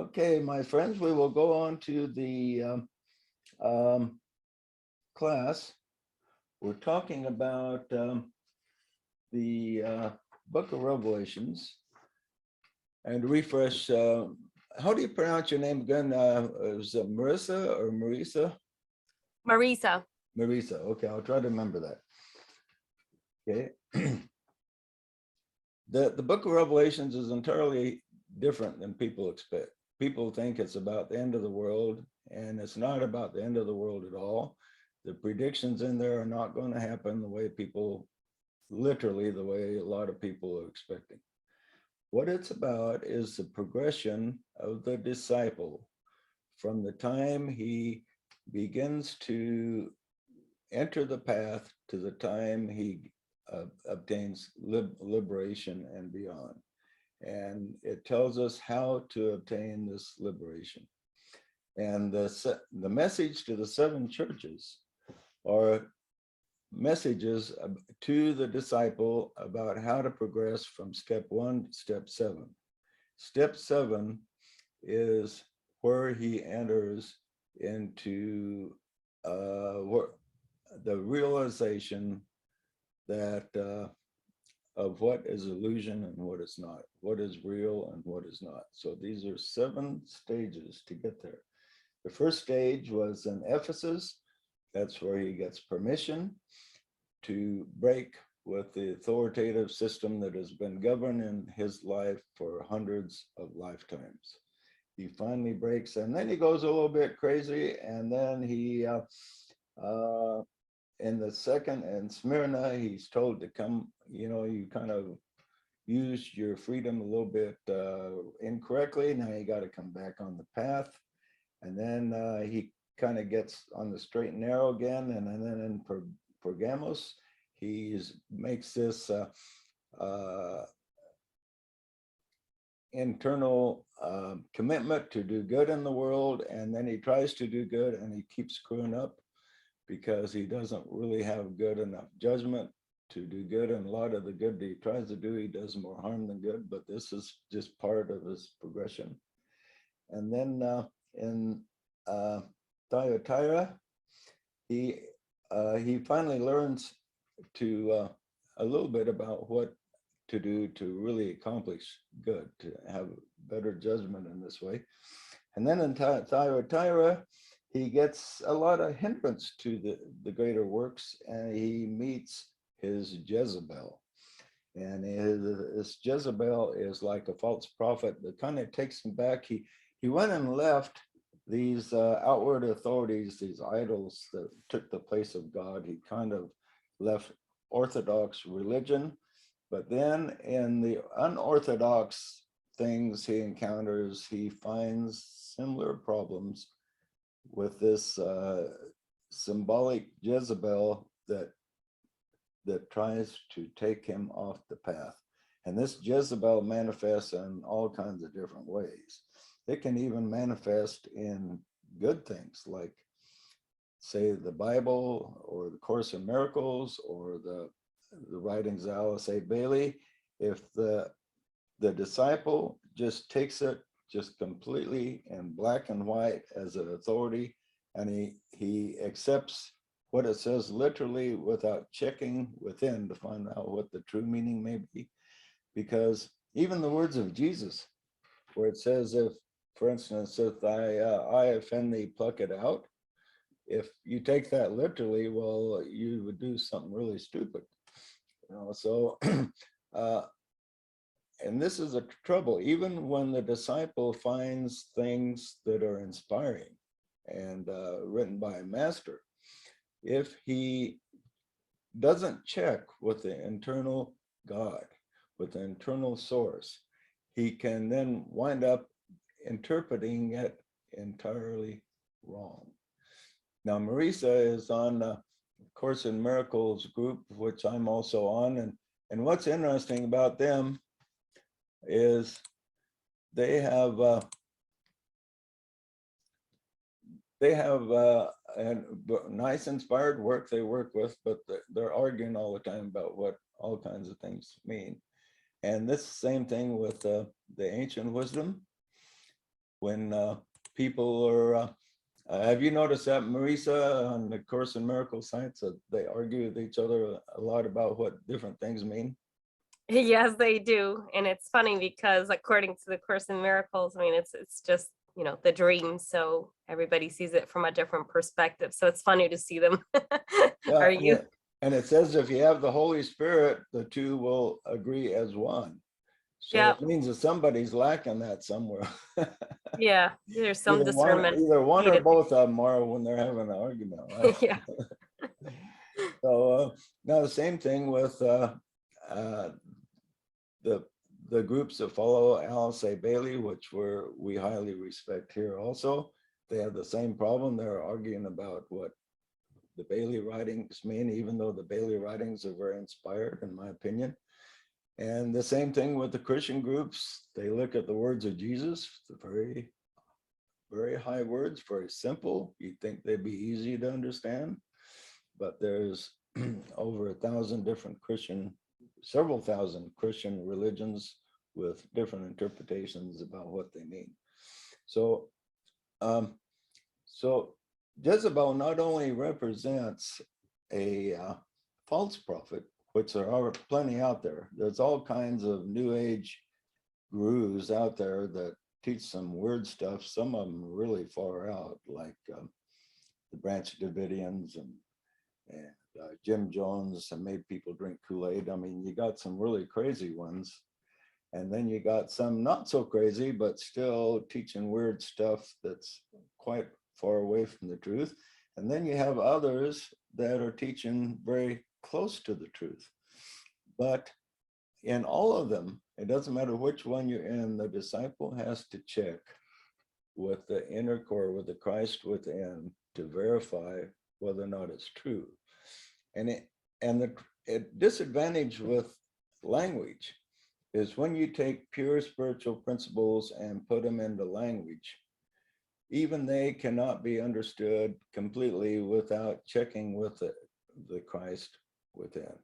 Okay, my friends, we will go on to the um, class. We're talking about the book of Revelations and refresh. How do you pronounce your name again? Is it Marissa or Marisa? Marisa. Marisa. Okay, I'll try to remember that. Okay. The book of Revelations is entirely different than people expect. People think it's about the end of the world, and it's not about the end of the world at all. The predictions in there are not going to happen the way people, literally the way a lot of people are expecting. What it's about is the progression of the disciple from the time he begins to enter the path to the time he obtains liberation and beyond. And it tells us how to obtain this liberation. And the message to the seven churches are messages to the disciple about how to progress from step 1 to step 7. Step 7 is where he enters into the realization that of what is illusion and what is not, what is real and what is not. So these are 7 stages to get there. The first stage was in Ephesus. That's where he gets permission to break with the authoritative system that has been governing his life for hundreds of lifetimes. He finally breaks, and then he goes a little bit crazy, and then he in the second, in Smyrna, he's told to come, you kind of used your freedom a little bit incorrectly. Now you got to come back on the path. And then he kind of gets on the straight and narrow again. And then in Pergamos, he makes this internal commitment to do good in the world. And then he tries to do good and he keeps screwing up, because he doesn't really have good enough judgment to do good. And a lot of the good that he tries to do, he does more harm than good, but this is just part of his progression. And then in Thyatira, he finally learns to a little bit about what to do to really accomplish good, to have better judgment in this way. And then in Thyatira, he gets a lot of hindrance to the greater works, and he meets his Jezebel. And his Jezebel is like a false prophet that kind of takes him back. He went and left these outward authorities, these idols that took the place of God. He kind of left Orthodox religion, but then in the unorthodox things he encounters, he finds similar problems with this symbolic Jezebel that tries to take him off the path. And this Jezebel manifests in all kinds of different ways. It can even manifest in good things, like, say, the Bible or the Course in Miracles or the writings of Alice A. Bailey. If the disciple just takes it just completely in black and white as an authority, and he accepts what it says literally without checking within to find out what the true meaning may be. Because even the words of Jesus, where it says, if, for instance, if thy eye offend thee, pluck it out. If you take that literally, well, you would do something really stupid. So and this is a trouble, even when the disciple finds things that are inspiring and written by a master, if he doesn't check with the internal God, with the internal source, he can then wind up interpreting it entirely wrong. Now, Marisa is on the Course in Miracles group, which I'm also on. And what's interesting about them is they have a nice inspired work they work with, but they're arguing all the time about what all kinds of things mean. And this same thing with the ancient wisdom. when people are, have you noticed that, Marisa, on the Course in Miracle Science, that they argue with each other a lot about what different things mean? Yes, they do. And it's funny because according to the Course in Miracles, I mean, it's just, the dream. So everybody sees it from a different perspective. So it's funny to see them Yeah, argue. and it says if you have the Holy Spirit, the two will agree as one. So Yeah. it means that somebody's lacking that somewhere. Yeah. There's some discernment Either one or needed. both of them are when they're having an argument, right? Yeah. So now the same thing with uh, the groups that follow Alice A. Bailey, which we highly respect here also. They have the same problem. They're arguing about what the Bailey writings mean, even though the Bailey writings are very inspired, in my opinion. And the same thing with the Christian groups. They look at the words of Jesus, the very, very high words, very simple. You'd think they'd be easy to understand, but there's over 1,000 different several thousand Christian religions with different interpretations about what they mean. So, so Jezebel not only represents a false prophet, which there are plenty out there. There's all kinds of New Age gurus out there that teach some weird stuff. Some of them really far out, like the Branch Davidians and Jim Jones, and made people drink Kool-Aid. I mean, you got some really crazy ones. And then you got some not so crazy, but still teaching weird stuff that's quite far away from the truth. And then you have others that are teaching very close to the truth. But in all of them, it doesn't matter which one you're in, the disciple has to check with the inner core, with the Christ within, to verify whether or not it's true. And the disadvantage with language is when you take pure spiritual principles and put them into language, even they cannot be understood completely without checking with the Christ within.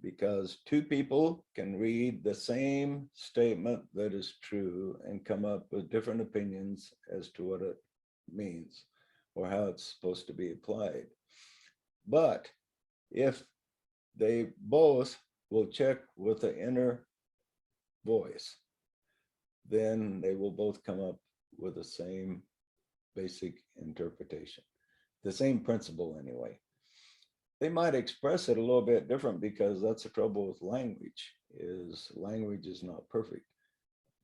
Because two people can read the same statement that is true and come up with different opinions as to what it means or how it's supposed to be applied. But if they both will check with the inner voice, then they will both come up with the same basic interpretation, the same principle anyway. They might express it a little bit different because that's the trouble with language is not perfect.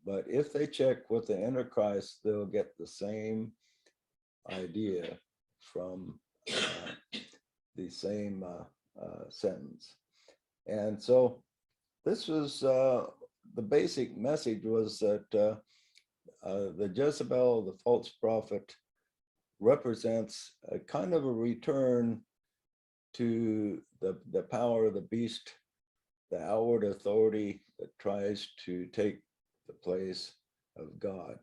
But if they check with the inner Christ, they'll get the same idea from the same sentence. And so this was the basic message was that the Jezebel, the false prophet, represents a kind of a return to the power of the beast, the outward authority that tries to take the place of God.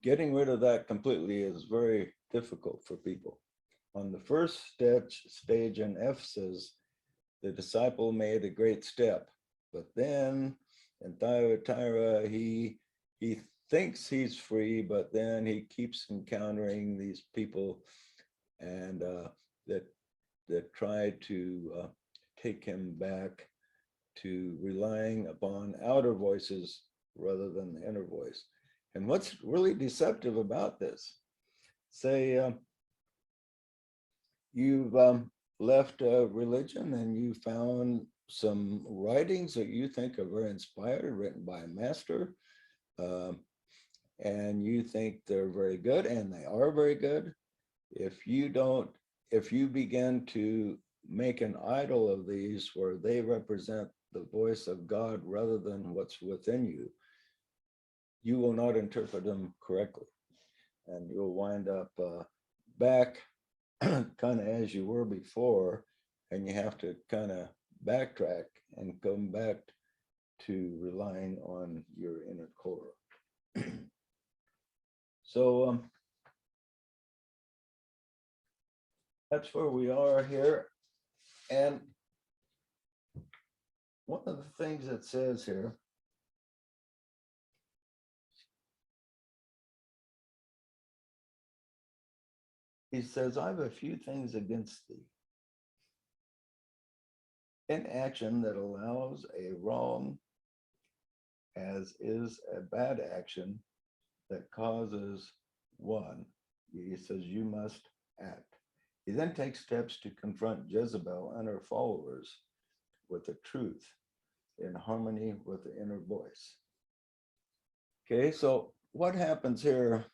Getting rid of that completely is very difficult for people. On the first stage in Ephesus, the disciple made a great step, but then in Thyatira, he thinks he's free, but then he keeps encountering these people and that try to take him back to relying upon outer voices rather than the inner voice. And what's really deceptive about this, say you've left religion and you found some writings that you think are very inspired, written by a master, and you think they're very good, and they are very good. If you begin to make an idol of these where they represent the voice of God rather than what's within you, you will not interpret them correctly. And you'll wind up back kind of as you were before, and you have to kind of backtrack and come back to relying on your inner core. So that's where we are here. And one of the things it says here, he says, I have a few things against thee. Inaction that allows a wrong as is a bad action that causes one. He says, you must act. He then takes steps to confront Jezebel and her followers with the truth in harmony with the inner voice. Okay, so what happens here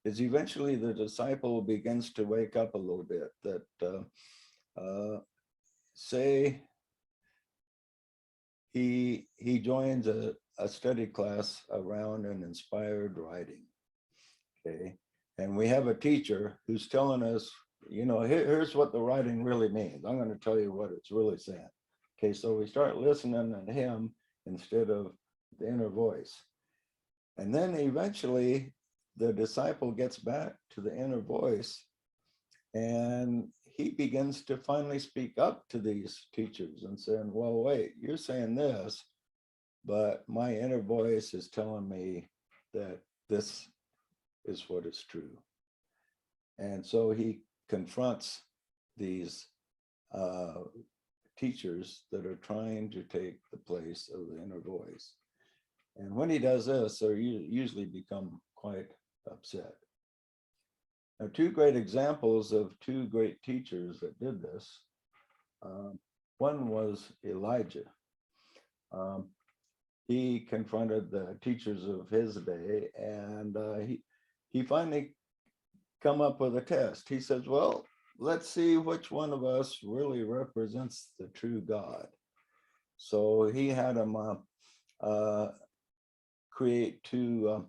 is eventually the disciple begins to wake up a little bit, that say he joins a study class around an inspired writing. Okay, and we have a teacher who's telling us, you know, here's what the writing really means. I'm going to tell you what it's really saying. Okay, so we start listening to him instead of the inner voice. And then eventually the disciple gets back to the inner voice, and he begins to finally speak up to these teachers and saying, well, wait, you're saying this, but my inner voice is telling me that this is what is true. And so he confronts these teachers that are trying to take the place of the inner voice. And when he does this, they usually become quite upset. Now, two great examples of two great teachers that did this. One was Elijah. He confronted the teachers of his day, and he finally come up with a test. He says, well, let's see which one of us really represents the true God. So he had him create two,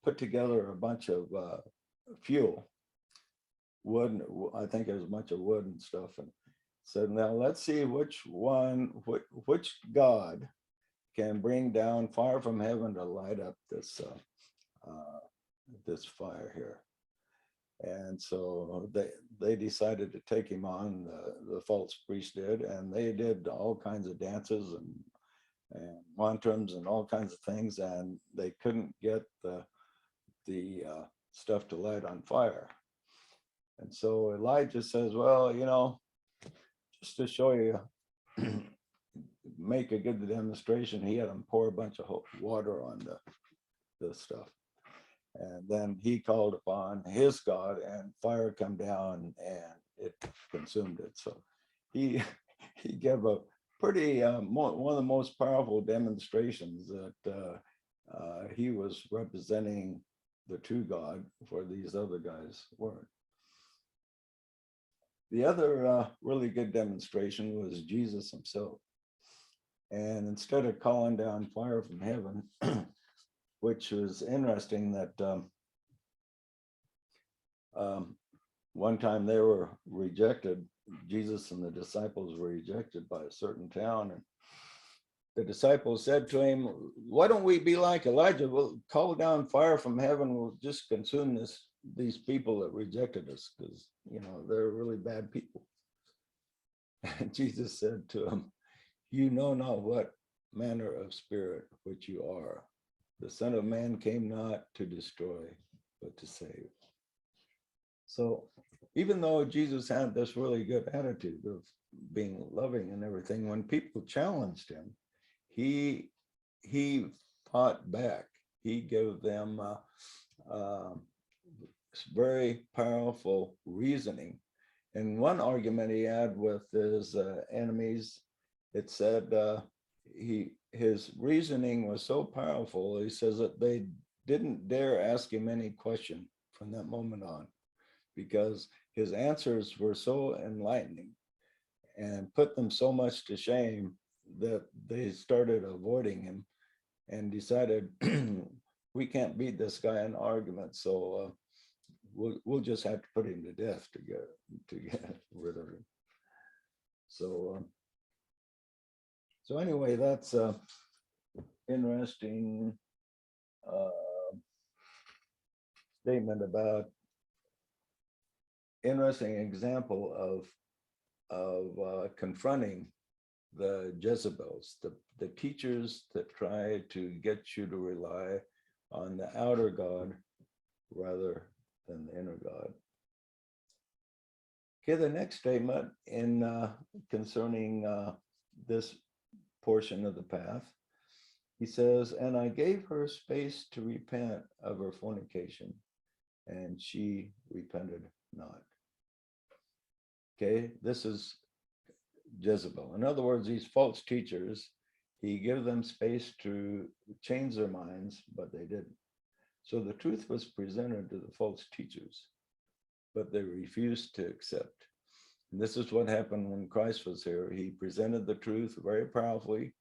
put together a bunch of fuel, wood, I think it was a bunch of wood and stuff, and said, now let's see which God can bring down fire from heaven to light up this this fire here. And so they decided to take him on, the false priest did, and they did all kinds of dances and wantrams and all kinds of things, and they couldn't get the stuff to light on fire. And so Elijah says, well, you know, just to show you, make a good demonstration, he had them pour a bunch of water on the stuff. And then he called upon his God, and fire come down and it consumed it. So he gave a pretty, one of the most powerful demonstrations that he was representing the true God, for these other guys weren't. The other really good demonstration was Jesus himself. And instead of calling down fire from heaven, which was interesting that one time they were rejected, Jesus and the disciples were rejected by a certain town, and the disciples said to him, why don't we be like Elijah? We'll call down fire from heaven, we'll just consume these people that rejected us, because, you know, they're really bad people. And Jesus said to him, you know not what manner of spirit which you are. The Son of Man came not to destroy, but to save. So even though Jesus had this really good attitude of being loving and everything, when people challenged him, he fought back. He gave them very powerful reasoning. And one argument he had with his enemies, it said his reasoning was so powerful, he says that they didn't dare ask him any question from that moment on, because his answers were so enlightening and put them so much to shame that they started avoiding him and decided, we can't beat this guy in argument, so we'll just have to put him to death to get rid of him. So anyway, that's interesting statement about, interesting example of confronting the Jezebels, the teachers that try to get you to rely on the outer God rather than the inner God. Okay, the next statement in concerning this portion of the path, he says, and I gave her space to repent of her fornication, and she repented not. Okay, this is Jezebel. In other words, these false teachers, he gave them space to change their minds, but they didn't. So the truth was presented to the false teachers, but they refused to accept. And this is what happened when Christ was here. He presented the truth very powerfully.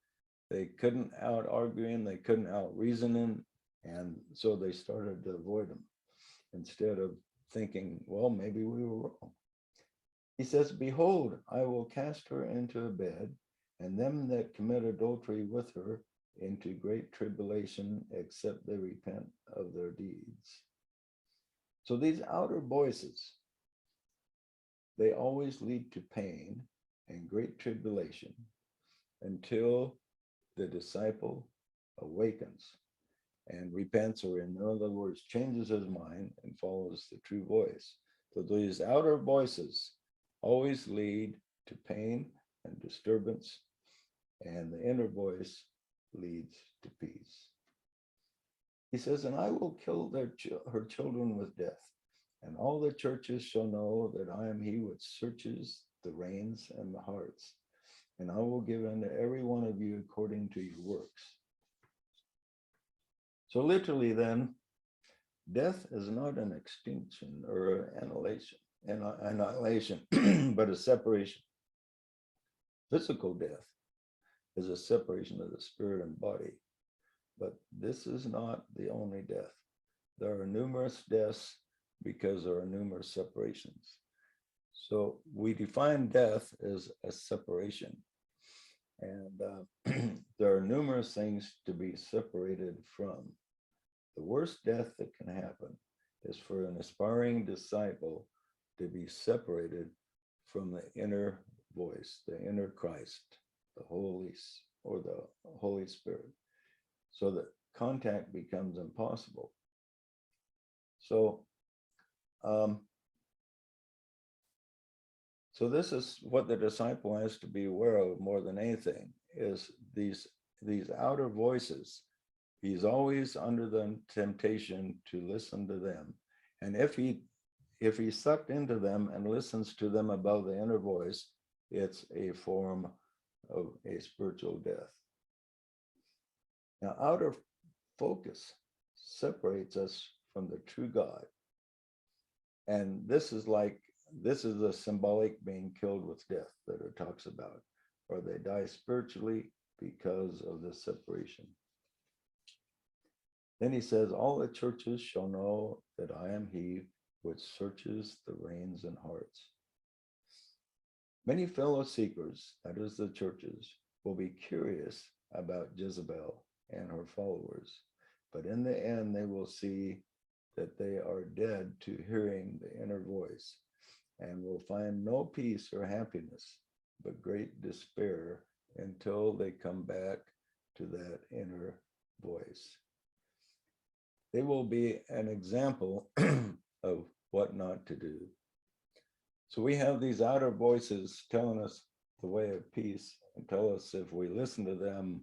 They couldn't out argue him, they couldn't out reason him, and so they started to avoid him instead of thinking, well, maybe we were wrong. He says, behold, I will cast her into a bed, and them that commit adultery with her into great tribulation, except they repent of their deeds. So these outer voices, they always lead to pain and great tribulation until the disciple awakens and repents, or in other words, changes his mind and follows the true voice. So these outer voices always lead to pain and disturbance, and the inner voice leads to peace. He says, and I will kill her children with death, and all the churches shall know that I am he which searches the reins and the hearts, and I will give unto every one of you according to your works. So literally then, death is not an extinction or annihilation, but a separation. Physical death is a separation of the spirit and body, but this is not the only death. There are numerous deaths because there are numerous separations. So we define death as a separation. And there are numerous things to be separated from. The worst death that can happen is for an aspiring disciple to be separated from the inner voice, the inner Christ, the Holy Spirit, so that contact becomes impossible. So this is what the disciple has to be aware of more than anything, is these outer voices. He's always under the temptation to listen to them. And if he's sucked into them and listens to them above the inner voice, it's a form of a spiritual death. Now, outer focus separates us from the true God. And this is a symbolic being killed with death that it talks about, or they die spiritually because of this separation. Then he says, all the churches shall know that I am he which searches the reins and hearts. Many fellow seekers, that is the churches, will be curious about Jezebel and her followers, but in the end they will see that they are dead to hearing the inner voice, and will find no peace or happiness, but great despair until they come back to that inner voice. They will be an example of what not to do. So we have these outer voices telling us the way of peace, and tell us if we listen to them,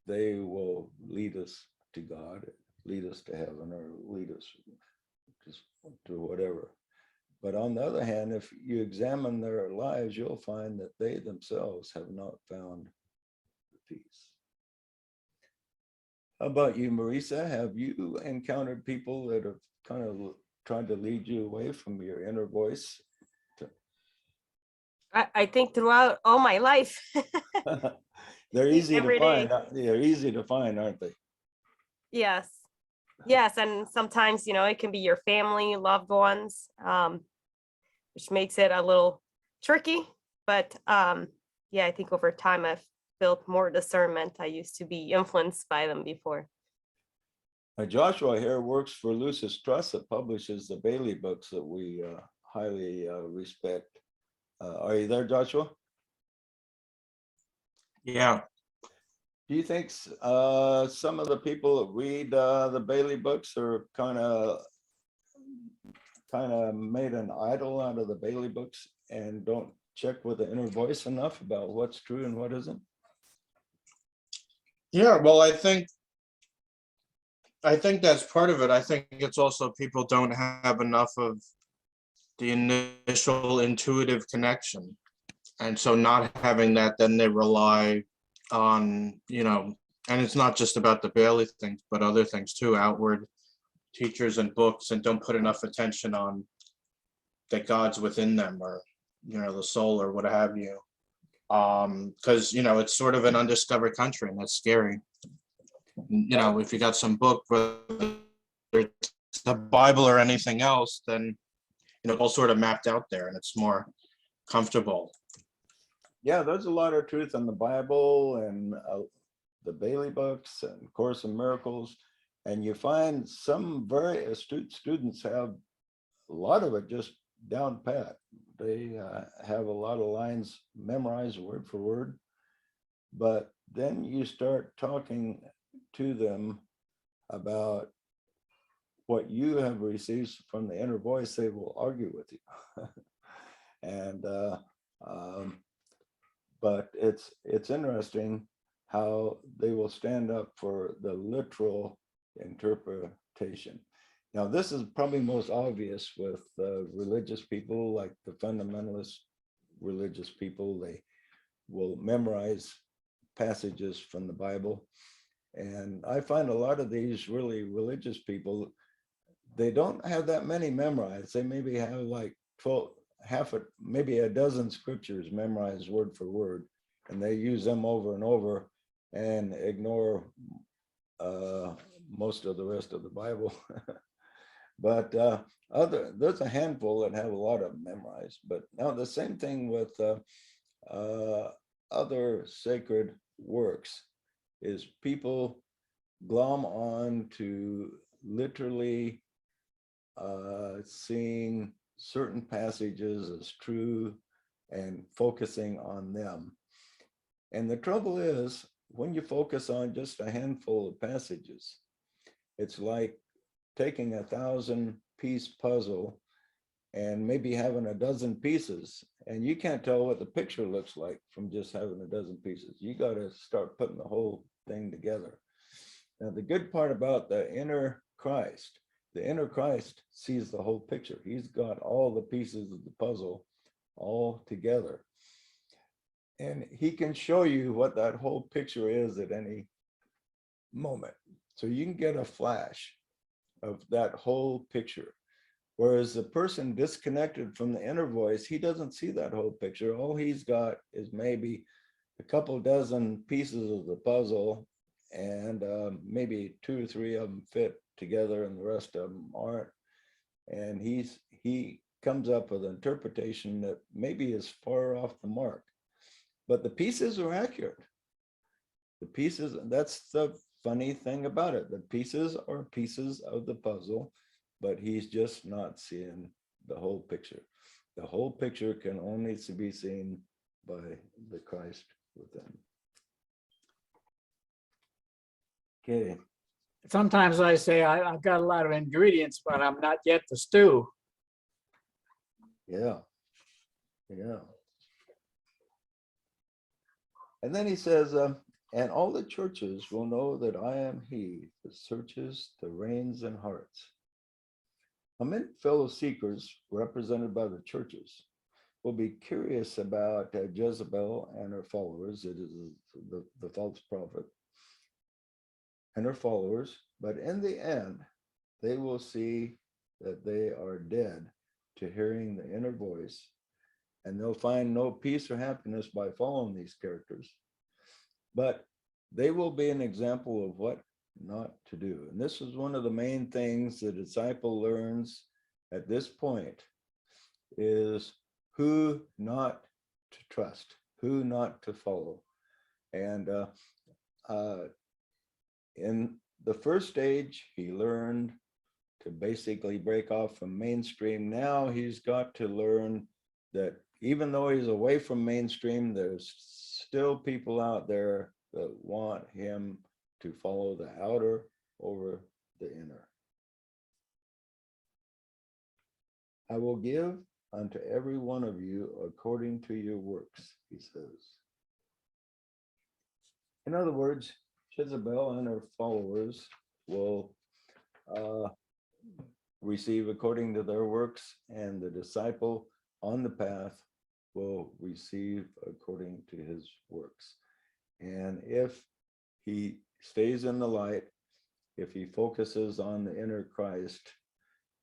they will lead us to God, lead us to heaven, or lead us just to whatever. But on the other hand, if you examine their lives, you'll find that they themselves have not found the peace. How about you, Marisa? Have you encountered people that have kind of tried to lead you away from your inner voice? I think throughout all my life. They're easy to Every day. find. They're easy to find, aren't they? Yes. Yes. And sometimes, it can be your family, loved ones, which makes it a little tricky. But yeah, I think over time I've built more discernment. I used to be influenced by them before. Joshua here works for Lucis Trust, that publishes the Bailey books that we highly respect. Are you there, Joshua? Yeah. Do you think some of the people that read the Bailey books are kind of kind of made an idol out of the Bailey books and don't check with the inner voice enough about what's true and what isn't? Yeah, well, I think that's part of it. I think it's also people don't have enough of the initial intuitive connection. And so not having that, then they rely on, and it's not just about the Bailey things, but other things too, outward teachers and books, and don't put enough attention on that God's within them, or, the soul, or what have you. Because, it's sort of an undiscovered country, and that's scary. If you got some book, whether it's the Bible or anything else, then, all sort of mapped out there, and it's more comfortable. Yeah, there's a lot of truth in the Bible and the Bailey books and Course in Miracles. And you find some very astute students have a lot of it just down pat. They have a lot of lines memorized word for word. But then you start talking to them about what you have received from the inner voice, they will argue with you. And but it's interesting how they will stand up for the literal interpretation. Now, this is probably most obvious with religious people, like the fundamentalist religious people. They will memorize passages from the Bible. And I find a lot of these really religious people, they don't have that many memorized. They maybe have like 12, maybe a dozen scriptures memorized word for word, and they use them over and over and ignore most of the rest of the Bible. But there's a handful that have a lot of memorized. But now the same thing with other sacred works is people glom on to literally seeing certain passages as true and focusing on them. And the trouble is, when you focus on just a handful of passages, it's like taking 1,000-piece puzzle and maybe having a dozen pieces, and you can't tell what the picture looks like from just having a dozen pieces. You got to start putting the whole thing together. Now, the good part about the inner Christ sees the whole picture. He's got all the pieces of the puzzle all together. And he can show you what that whole picture is at any moment. So you can get a flash of that whole picture. Whereas the person disconnected from the inner voice, he doesn't see that whole picture. All he's got is maybe a couple dozen pieces of the puzzle, and maybe 2 or 3 of them fit together and the rest of them aren't. And he comes up with an interpretation that maybe is far off the mark, but the pieces are accurate. The pieces, that's the funny thing about it. The pieces are pieces of the puzzle, but he's just not seeing the whole picture. The whole picture can only be seen by the Christ within. Okay. Sometimes I say I've got a lot of ingredients, but I'm not yet the stew. Yeah. Yeah. And then he says, and all the churches will know that I am he that searches the reins and hearts. Many fellow seekers, represented by the churches, will be curious about Jezebel and her followers. It is the false prophet and her followers. But in the end, they will see that they are dead to hearing the inner voice, and they'll find no peace or happiness by following these characters. But they will be an example of what not to do. And this is one of the main things the disciple learns at this point, is who not to trust, who not to follow. And in the first stage, he learned to basically break off from mainstream. Now he's got to learn that even though he's away from mainstream, there's still people out there that want him to follow the outer over the inner. I will give unto every one of you according to your works, he says. In other words, Jezebel and her followers will receive according to their works, and the disciple on the path will receive according to his works. And if he stays in the light, if he focuses on the inner Christ,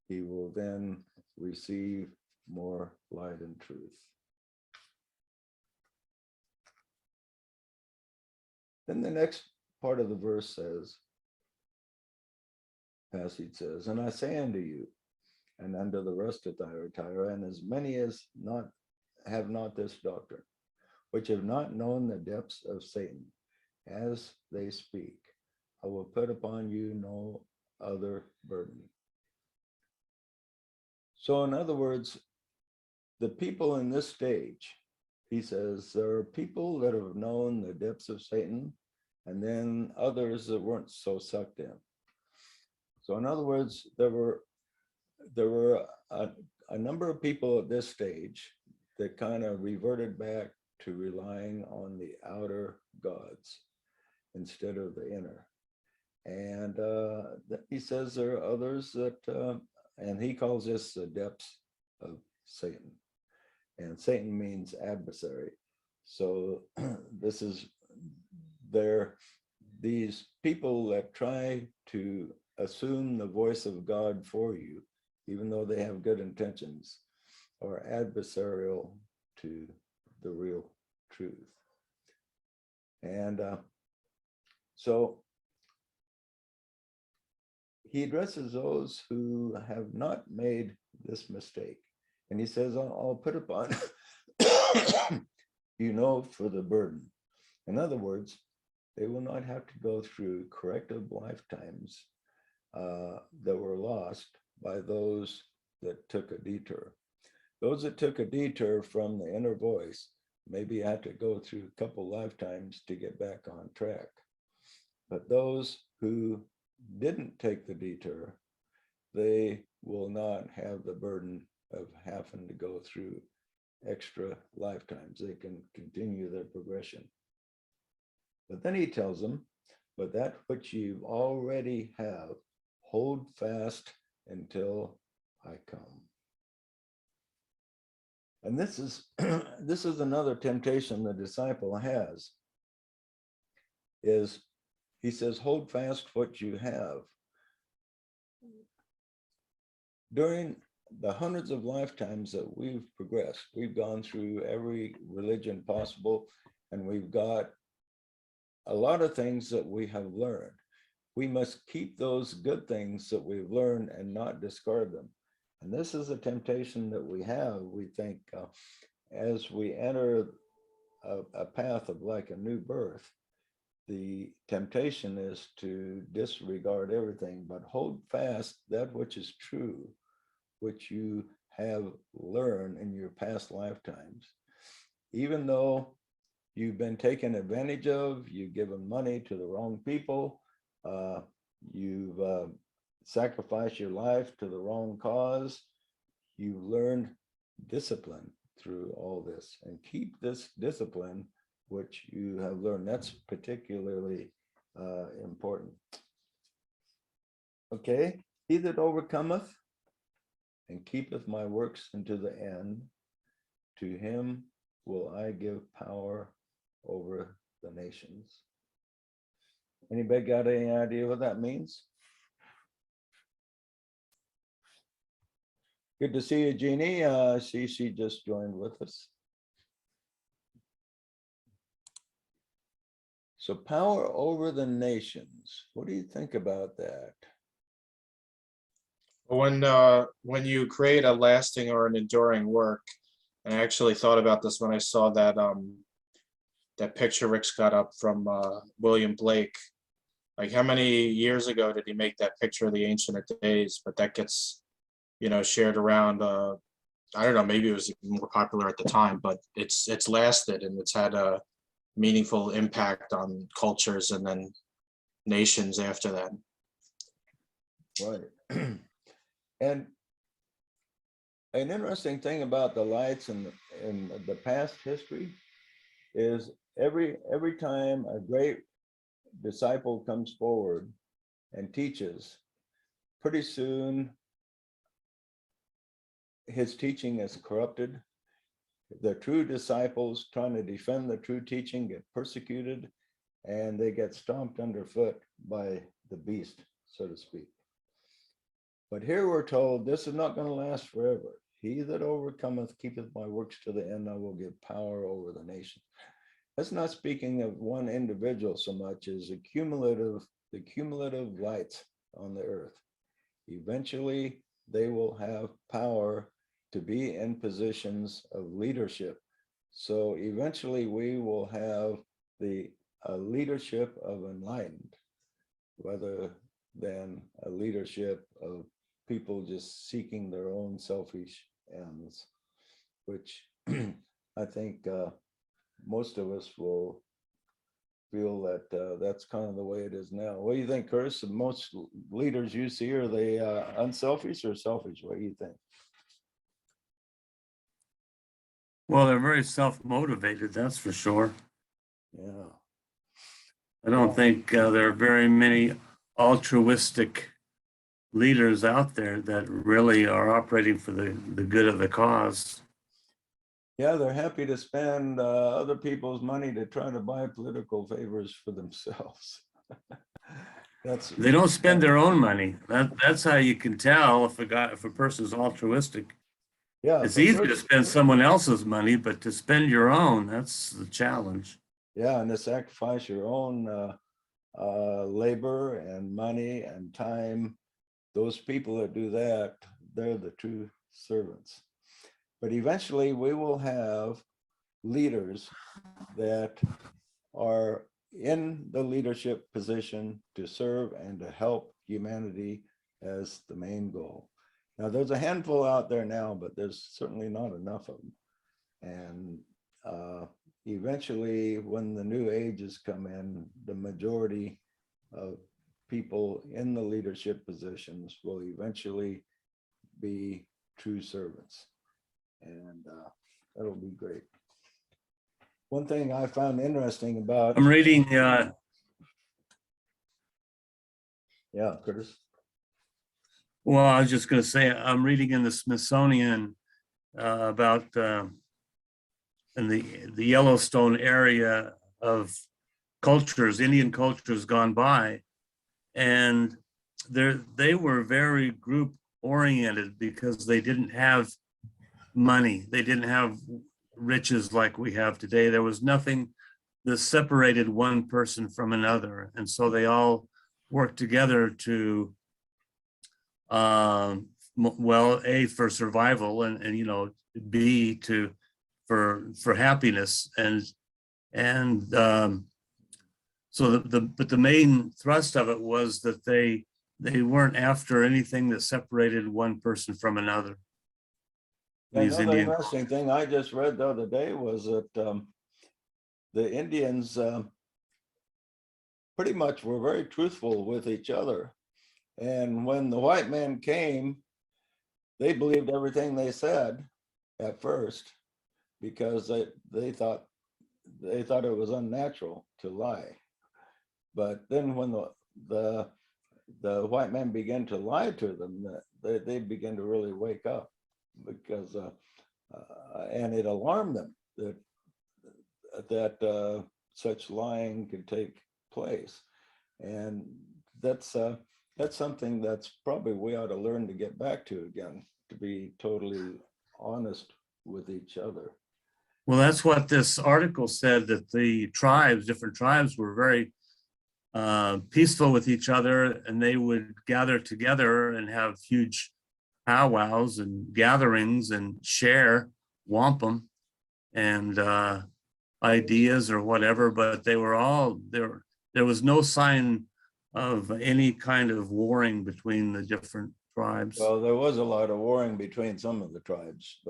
he will then receive more light and truth. Then the next part of the verse says, passage says, and I say unto you, and unto the rest of Thyatira, and as many as have not this doctrine, which have not known the depths of Satan, as they speak, I will put upon you no other burden. So in other words, the people in this stage, he says, there are people that have known the depths of Satan, and then others that weren't so sucked in. So in other words, there were a number of people at this stage that kind of reverted back to relying on the outer gods instead of the inner. And he says there are others that, and he calls this the depths of Satan. And Satan means adversary. So this is these people that try to assume the voice of God for you, even though they have good intentions, are adversarial to the real truth. And so he addresses those who have not made this mistake. And he says, I'll put upon for the burden. In other words, they will not have to go through corrective lifetimes that were lost by those that took a detour. Those that took a detour from the inner voice maybe had to go through a couple lifetimes to get back on track. But those who didn't take the detour, they will not have the burden of having to go through extra lifetimes. They can continue their progression. But then he tells them, but that which you already have, hold fast until I come. And this is another temptation the disciple has, is he says, hold fast what you have. During the hundreds of lifetimes that we've progressed, we've gone through every religion possible, and we've got a lot of things that we have learned. We must keep those good things that we've learned and not discard them. And this is a temptation that we have. We think as we enter a path of like a new birth, the temptation is to disregard everything, but hold fast that which is true, which you have learned in your past lifetimes. Even though you've been taken advantage of, you've given money to the wrong people, you've sacrificed your life to the wrong cause, you've learned discipline through all this, and keep this discipline which you have learned. That's particularly important. Okay, he that overcometh and keepeth my works unto the end, to him will I give power over the nations. Anybody got any idea what that means? Good to see you, Jeannie. I see she just joined with us. So power over the nations. What do you think about that? When you create a lasting or an enduring work, and I actually thought about this when I saw that that picture Rick's got up from William Blake. Like, how many years ago did he make that picture of the Ancient of Days? But that gets, shared around. I don't know, maybe it was more popular at the time, but it's lasted, and it's had a meaningful impact on cultures and then nations after that. Right. And an interesting thing about the lights in the past history is every time a great disciple comes forward and teaches, pretty soon his teaching is corrupted. The true disciples trying to defend the true teaching get persecuted, and they get stomped underfoot by the beast, so to speak. But here we're told this is not going to last forever. He that overcometh keepeth my works to the end, I will give power over the nation. That's not speaking of one individual so much as the cumulative lights on the earth. Eventually, they will have power to be in positions of leadership. So eventually we will have the leadership of enlightened, rather than a leadership of people just seeking their own selfish ends, which I think most of us will feel that that's kind of the way it is now. What do you think, Curtis? Most leaders you see, are they unselfish or selfish? What do you think? Well, they're very self-motivated, that's for sure. Yeah. I don't think there are very many altruistic leaders out there that really are operating for the good of the cause. Yeah, they're happy to spend other people's money to try to buy political favors for themselves. They don't spend their own money. That's how you can tell if a person's altruistic. yeah. It's for easy sure. to spend someone else's money, but to spend your own, that's the challenge. Yeah, and to sacrifice your own labor and money and time. Those people that do that, they're the true servants. But eventually we will have leaders that are in the leadership position to serve and to help humanity as the main goal. Now, there's a handful out there now, but there's certainly not enough of them. And eventually, when the new ages come in, the majority of people in the leadership positions will eventually be true servants. And that'll be great. One thing I found interesting about, I'm reading, yeah, Curtis. well, I was just going to say, I'm reading in the Smithsonian about in the Yellowstone area of cultures, Indian cultures gone by, and they were very group oriented because they didn't have money. They didn't have riches like we have today. There was nothing that separated one person from another. And so they all worked together to, well, A, for survival, and you know, B, for happiness. And so but the main thrust of it was that they weren't after anything that separated one person from another. These Another Indian, interesting thing I just read the other day was that the Indians pretty much were very truthful with each other. And when the white man came, they believed everything they said at first because they thought it was unnatural to lie. But then when the white man began to lie to them, they began to really wake up, because and it alarmed them that such lying could take place. And that's something that's probably we ought to learn to get back to again, to be totally honest with each other. well, that's what this article said, that the tribes, different tribes, were very peaceful with each other, and they would gather together and have huge powwows and gatherings and share wampum and ideas or whatever, but they were all there. There was no sign of any kind of warring between the different tribes. Well, there was a lot of warring between some of the tribes,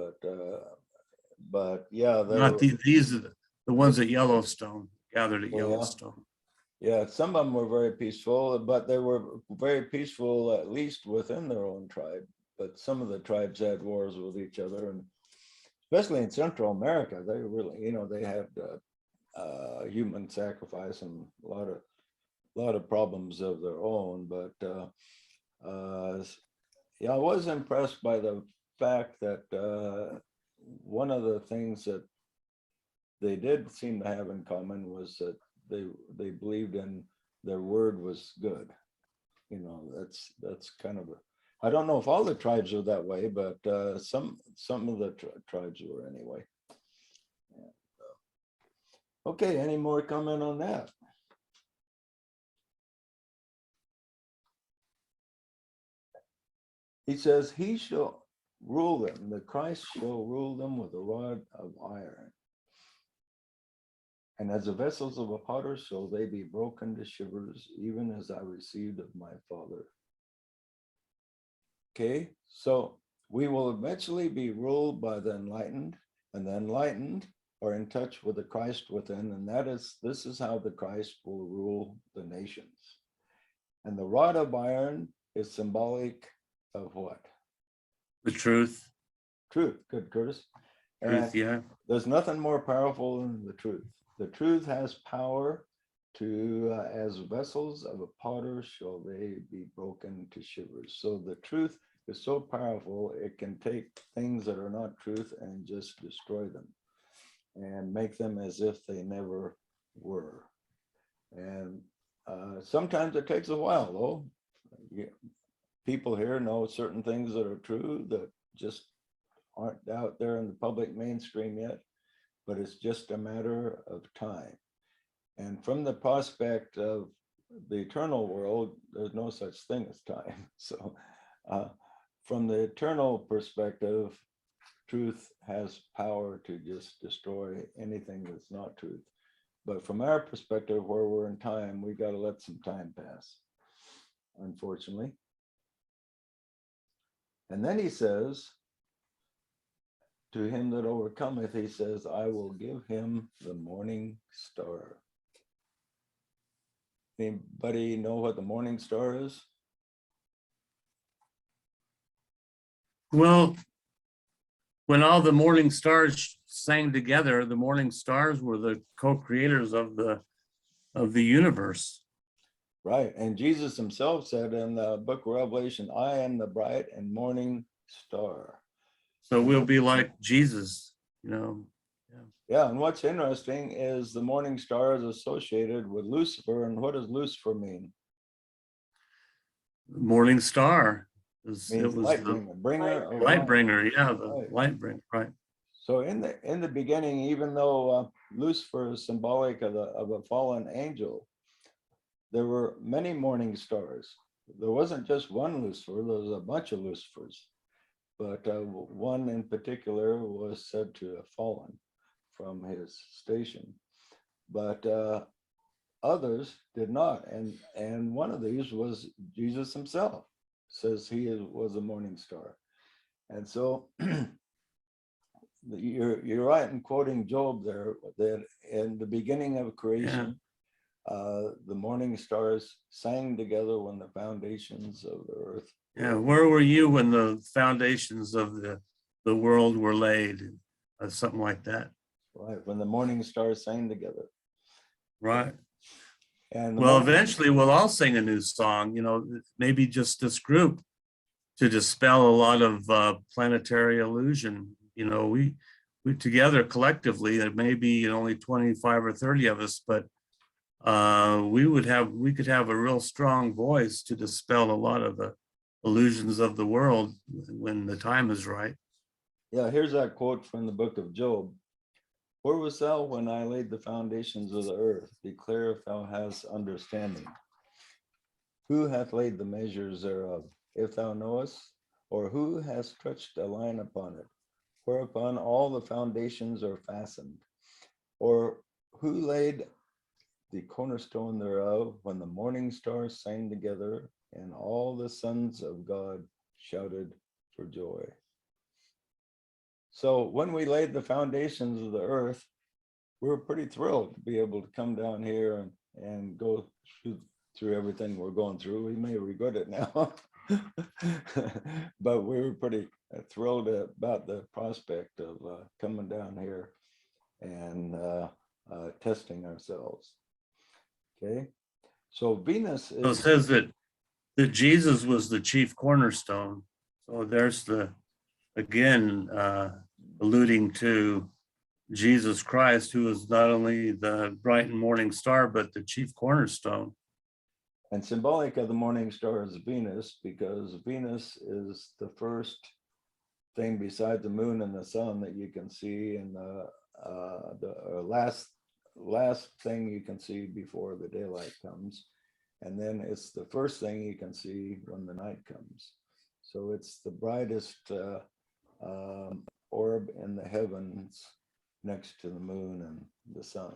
but yeah, Not these are the ones at Yellowstone, gathered at Oh, yeah? Yellowstone. yeah, some of them were very peaceful, but they were very peaceful, at least within their own tribe. but some of the tribes had wars with each other, and especially in Central America, they really, they had human sacrifice and a lot of problems of their own. But yeah, I was impressed by the fact that one of the things that they did seem to have in common was that they believed in their word was good. That's kind of I don't know if all the tribes are that way, but some of the tribes were anyway. And, okay, any more comment on that? He says, he shall rule them, the Christ shall rule them with a rod of iron. And as the vessels of a potter shall they be broken to shivers, even as I received of my Father. Okay, so we will eventually be ruled by the enlightened, and the enlightened are in touch with the Christ within, and this is how the Christ will rule the nations. And the rod of iron is symbolic of what? The truth. Truth. Good, Curtis. Truth, yeah. There's nothing more powerful than the truth. The truth has power to, as vessels of a potter shall they be broken to shivers. So the truth is so powerful, it can take things that are not truth and just destroy them and make them as if they never were. And sometimes it takes a while, though. People here know certain things that are true that just aren't out there in the public mainstream yet, but it's just a matter of time. And from the prospect of the eternal world, there's no such thing as time. So from the eternal perspective, truth has power to just destroy anything that's not truth. But from our perspective, where we're in time, we got to let some time pass, unfortunately. And then he says, to him that overcometh, he says, I will give him the morning star. Anybody know what the morning star is? Well, when all the morning stars sang together, the morning stars were the co-creators of the universe. Right. And Jesus himself said in the book of Revelation, I am the bright and morning star. So we'll be like Jesus, Yeah, and what's interesting is the morning star is associated with Lucifer. And what does Lucifer mean? Morning star. It was Light the bringer of light bringer, yeah, the Right. light bringer, right. So in the beginning, even though Lucifer is symbolic of a fallen angel, there were many morning stars. There wasn't just one Lucifer, there was a bunch of Lucifers. But one in particular was said to have fallen from his station. But others did not. And one of these was Jesus himself, says he was a morning star. And so you're right in quoting Job there, that in the beginning of creation, the morning stars sang together when the foundations of the earth. Yeah, where were you when the foundations of the world were laid? Something like that. Right, when the morning stars sang together. Right. And Well, eventually we'll all sing a new song, maybe just this group, to dispel a lot of planetary illusion. We together collectively, there may be only 25 or 30 of us, but we could have a real strong voice to dispel a lot of the illusions of the world when the time is right. Yeah, here's that quote from the book of Job. Where was thou when I laid the foundations of the earth? Declare if thou hast understanding. Who hath laid the measures thereof? If thou knowest, or who has stretched a line upon it, whereupon all the foundations are fastened? Or who laid the cornerstone thereof, when the morning stars sang together and all the sons of God shouted for joy? So when we laid the foundations of the earth, we were pretty thrilled to be able to come down here and go through everything we're going through. We may regret it now, But we were pretty thrilled about the prospect of coming down here and testing ourselves. Okay, so Venus So it is, says that Jesus was the chief cornerstone. So there's the, again, alluding to Jesus Christ, who is not only the bright and morning star, but the chief cornerstone. and symbolic of the morning star is Venus, because Venus is the first thing beside the moon and the sun that you can see, and the last thing you can see before the daylight comes. And then it's the first thing you can see when the night comes. So it's the brightest orb in the heavens next to the moon and the sun.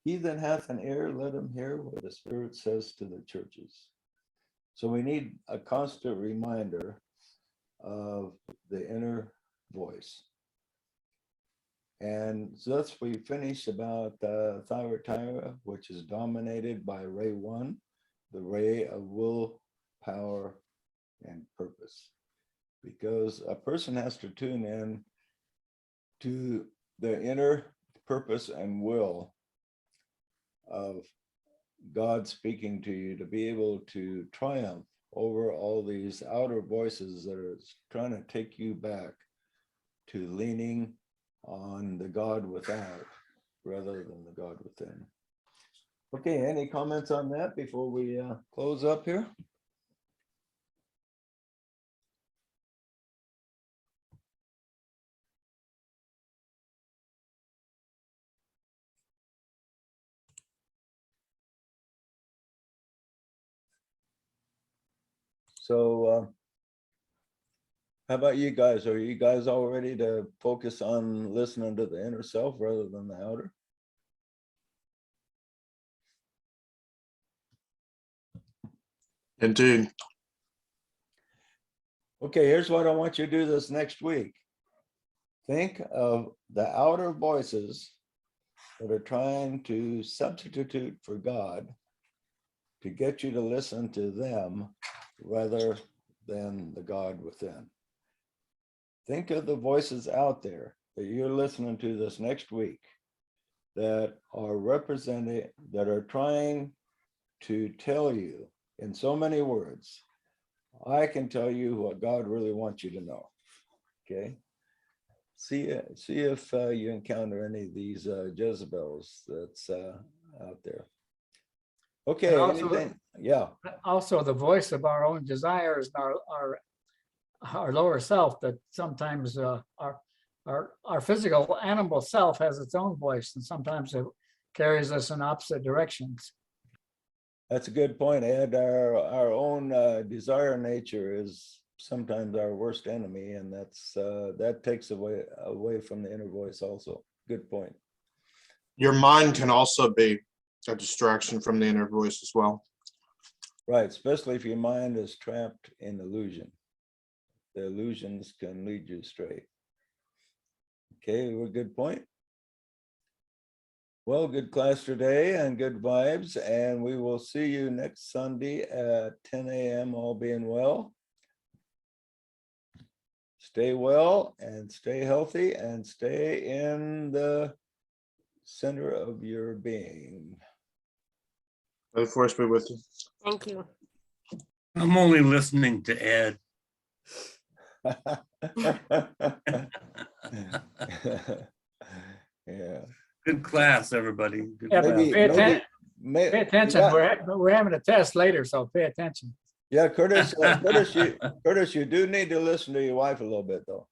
He that hath an ear, let him hear what the Spirit says to the churches. So we need a constant reminder of the inner voice. And so that's, we finished about Thyatira, which is dominated by ray 1, the ray of will, power, and purpose. Because a person has to tune in to the inner purpose and will of God speaking to you, to be able to triumph over all these outer voices that are trying to take you back to leaning on the God without rather than the God within. Okay, any comments on that before we close up here? So how about you guys? Are you guys all ready to focus on listening to the inner self rather than the outer? Indeed. Okay, here's what I want you to do this next week. Think of the outer voices that are trying to substitute for God to get you to listen to them rather than the God within. Think of the voices out there that you're listening to this next week that are representing, that are trying to tell you in so many words, I can tell you what God really wants you to know. Okay. See if you encounter any of these Jezebels that's out there. Okay. And also- Anything? Yeah. Also, the voice of our own desires, and our lower self, that sometimes our physical animal self has its own voice, and sometimes it carries us in opposite directions. That's a good point, Ed. Our own desire nature is sometimes our worst enemy, and that takes away from the inner voice also. Good point. Your mind can also be a distraction from the inner voice as well. Right, especially if your mind is trapped in illusion. The illusions can lead you astray. Okay, well, good point. Well, good class today and good vibes, and we will see you next Sunday at 10 a.m. all being well. Stay well and stay healthy and stay in the center of your being. May the force be with you. Thank you. I'm only listening to Ed. Yeah. Good class, everybody. Good Yeah, class. Maybe, pay maybe, Pay attention. We're having a test later, so pay attention. yeah, Curtis, Curtis, you do need to listen to your wife a little bit, though.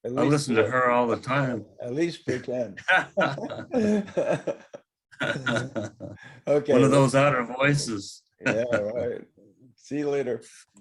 At I listen to her all the time. At least pretend. One Okay. of those outer voices. Yeah, right. See you later.